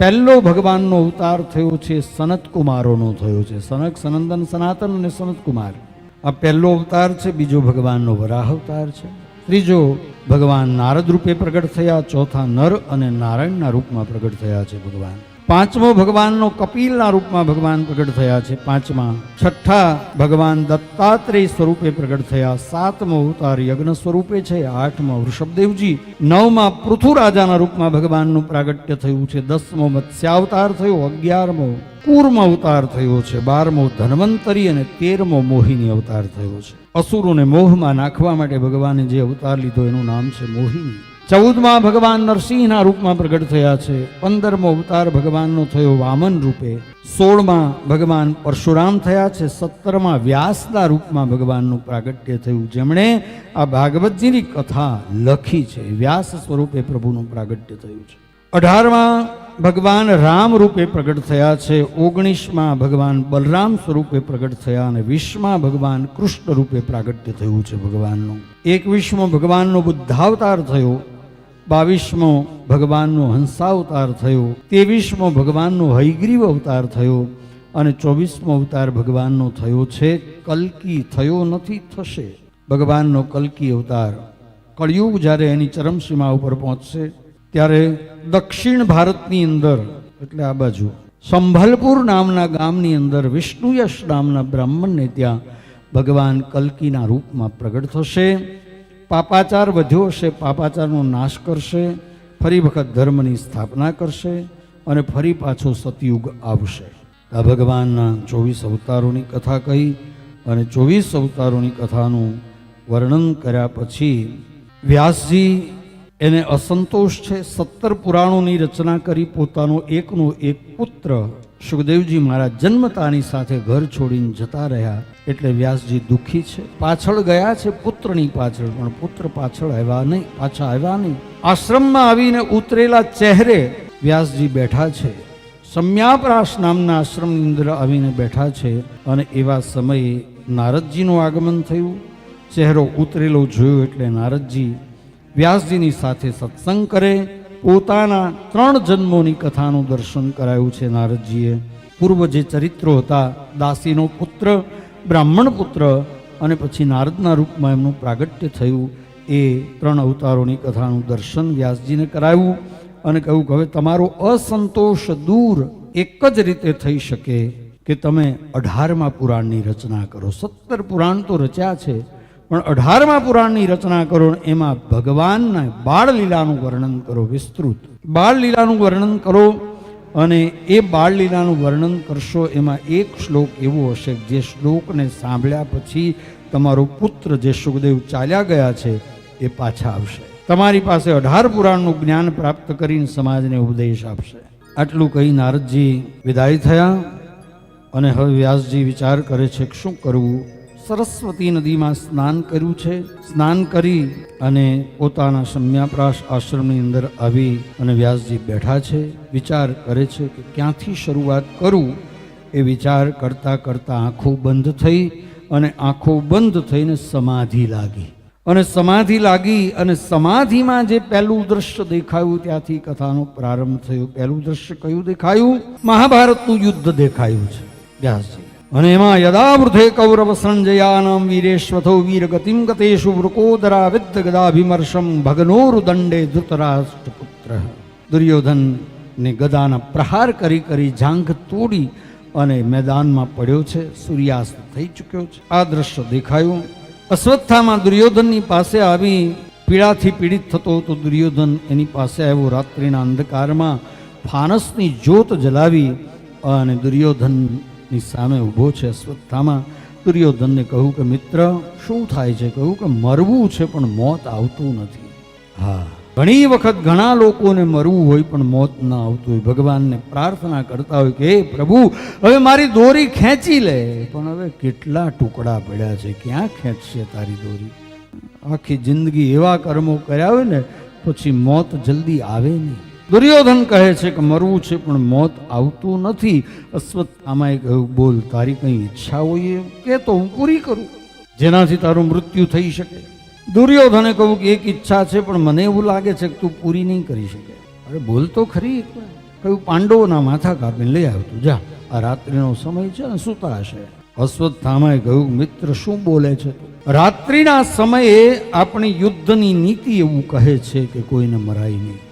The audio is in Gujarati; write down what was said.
પહેલો ભગવાનનો અવતાર થયો છે સનત કુમારોનો થયો છે. સનક, સનંદન, સનાતન અને સનત કુમાર આ પહેલો અવતાર છે. બીજો ભગવાનનો વરાહ અવતાર છે. ત્રીજો ભગવાન નારદ રૂપે પ્રગટ થયા. ચોથા નર અને નારાયણના રૂપમાં પ્રગટ થયા છે ભગવાન. પાંચમો ભગવાનનો કપિલના રૂપમાં ભગવાન પ્રગટ થયા છે. પાંચમા. છઠ્ઠા ભગવાન દત્તાત્રેય સ્વરૂપે પ્રગટ થયા. સાતમો અવતાર યજ્ઞ સ્વરૂપે છે. આઠમા વૃષભદેવજી. નવમા પૃથુરાજાના રૂપમાં ભગવાનનું પ્રાગટ્ય થયું છે. દસમો મત્સ્યાવતાર થયો. 11મો કૂર્મ અવતાર થયો છે. 12મો ધન્વંતરી અને 13મો મોહિની અવતાર થયો છે. અસુરોને મોહમાં નાખવા માટે ભગવાને જે અવતાર લીધો એનું નામ છે મોહિની. 14મા ભગવાન નરસિંહના રૂપમાં પ્રગટ થયા છે. 15મો અવતાર ભગવાનનો થયો વામન રૂપે. 16મા ભગવાન પરશુરામ થયા છે. 17મા વ્યાસના રૂપમાં ભગવાનનું પ્રાગટ્ય થયું, જેમણે આ ભાગવતજીની કથા લખી છે. વ્યાસ સ્વરૂપે પ્રભુનું પ્રાગટ્ય થયું છે. 18મા ભગવાન રામ રૂપે પ્રગટ થયા છે. 19મા ભગવાન બલરામ સ્વરૂપે પ્રગટ થયા અને 20મા ભગવાન કૃષ્ણ રૂપે પ્રાગટ્ય થયું છે ભગવાનનું. 21મો ભગવાનનો બુદ્ધાવતાર થયો. 22મો ભગવાનનો હંસાવતાર થયો. 23મો ભગવાનનો હયગ્રીવ અવતાર થયો અને 24મો અવતાર ભગવાનનો થયો છે કલ્કી. થયો નથી, થશે ભગવાનનો કલ્કી અવતાર. કળિયુગ જ્યારે એની ચરમસીમા ઉપર પહોંચશે ત્યારે દક્ષિણ ભારતની અંદર, એટલે આ બાજુ સંભલપુર નામના ગામની અંદર વિષ્ણુયશ નામના બ્રાહ્મણને ત્યાં ભગવાન કલ્કીના રૂપમાં પ્રગટ થશે. પાપાચાર વધ્યો હશે, પાપાચારનો નાશ કરશે, ફરી વખત ધર્મની સ્થાપના કરશે અને ફરી પાછો સતયુગ આવશે. આ ભગવાનના 24 અવતારોની કથા કહી અને 24 અવતારોની કથાનું વર્ણન કર્યા પછી વ્યાસજી એને અસંતોષ છે. 17 પુરાણોની રચના કરી પોતાનો એકનો એક પુત્ર સુખદેવજી મહારાજ જન્મતાની સાથે ઘર છોડીને જતા રહ્યા એટલે વ્યાસજી દુઃખી છે. પાછળ ગયા છે પુત્રની પાછળ, પણ પુત્ર પાછળ આવ્યા નહીં, પાછા આવ્યા નહીં. આશ્રમમાં આવીને ઉતરેલા ચહેરે વ્યાસજી બેઠા છે. સમ્યાપ્રાશ નામના આશ્રમની અંદર આવીને બેઠા છે અને એવા સમયે નારદજીનું આગમન થયું. ચહેરો ઉતરેલો જોયો એટલે નારદજી વ્યાસજીની સાથે સત્સંગ કરે. પોતાના 3 જન્મોની કથાનું દર્શન કરાયું છે નારદજીએ. પૂર્વ જે ચરિત્રો હતા, દાસીનો પુત્ર, બ્રાહ્મણ પુત્ર અને પછી નારદના રૂપમાં એમનું પ્રાગટ્ય થયું, એ 3 અવતારોની કથાનું દર્શન વ્યાસજીને કરાવ્યું અને કહ્યું કે હવે તમારો અસંતોષ દૂર એક જ રીતે થઈ શકે કે તમે 18મા પુરાણની રચના કરો. 17 પુરાણ તો રચ્યા છે, પણ 18મા પુરાણની રચના કરો. એમાં ભગવાનના બાળલીલાનું વર્ણન કરો, વિસ્તૃત બાળલીલાનું વર્ણન કરો. અને એ બાળલીલાનું વર્ણન કરશો એમાં એક શ્લોક એવો હશે જે શ્લોકને સાંભળ્યા પછી તમારો પુત્ર જે સુખદેવ ચાલ્યા ગયા છે એ પાછા આવશે, તમારી પાસે 18 પુરાણનું જ્ઞાન પ્રાપ્ત કરીને સમાજને ઉપદેશ આપશે. આટલું કહી નારદજી વિદાય થયા અને હવે વ્યાસજી વિચાર કરે છે કે શું કરવું. સરસ્વતી નદીમાં સ્નાન કર્યું છે. સ્નાન કરી અને પોતાના સમ્યાપ્રાશ આશ્રમની અંદર આવી અને વ્યાસજી બેઠા છે. વિચાર કરે છે કે ક્યાંથી શરૂઆત કરું. એ વિચાર કરતાં કરતાં આંખો બંધ થઈ અને આંખો બંધ થઈને સમાધિ લાગી. અને સમાધિ લાગી અને સમાધિમાં જે પહેલું દ્રશ્ય દેખાયું ત્યાંથી કથાનો પ્રારંભ થયો. પહેલું દ્રશ્ય કયું દેખાયું? મહાભારતનું યુદ્ધ દેખાયું છે વ્યાસજી. અને એમાં યદા વૃથે કૌરવ સંજયાનામ વીરેશ્વથો વીરગતિમ ગતેષુ વૃકોદરા વિદ્ધ ગદાભિમર્ષમ ભગનોરુદંડે ધૃતરાષ્ટ્રપુત્ર. દુર્યોધનને ગદાના પ્રહાર કરી કરી જાંઘ તોડી અને મેદાનમાં પડ્યો છે. સૂર્યાસ્ત થઈ ચૂક્યો છે. આ દ્રશ્ય દેખાયું. અશ્વત્થામાં દુર્યોધનની પાસે આવી પીડાથી પીડિત થતો હતો દુર્યોધન એની પાસે આવ્યો. રાત્રિના અંધકારમાં ફાનસની જ્યોત જલાવી અને દુર્યોધનની સામે ઊભો છે અશ્વત્થામાં. દુર્યોધનને કહ્યું કે મિત્ર શું થાય છે? કહ્યું કે મરવું છે પણ મોત આવતું નથી. હા, ઘણી વખત ઘણા લોકોને મરવું હોય પણ મોત ન આવતું હોય. ભગવાનને પ્રાર્થના કરતા હોય કે હે પ્રભુ હવે મારી દોરી ખેંચી લે, પણ હવે કેટલા ટુકડા પડ્યા છે, ક્યાં ખેંચશે તારી દોરી? આખી જિંદગી એવા કર્મો કર્યા હોય ને પછી મોત જલ્દી આવે નહીં. દુર્યોધન કહે છે કે મરવું છે પણ મોત આવતું નથી. અશ્વત્થામાએ કહ્યું બોલ તારી કંઈ ઈચ્છા હોય કે તો હું પૂરી કરું, જેનાથી તારું મૃત્યુ થઈ શકે. દુર્યોધને કહ્યું કે એક ઈચ્છા છે પણ મને એવું લાગે છે કે તું પૂરી નહીં કરી શકે. અરે બોલ તો ખરી. કહ્યું પાંડવોના માથા કાપીને લઈ આવ્યો તું, જા, આ રાત્રિનો સમય છે ને સૂતા હશે. અશ્વત્થામાએ કહ્યું, મિત્ર શું બોલે છે? રાત્રિના સમયે આપણી યુદ્ધની નીતિ એવું કહે છે કે કોઈને મરાય નહીં.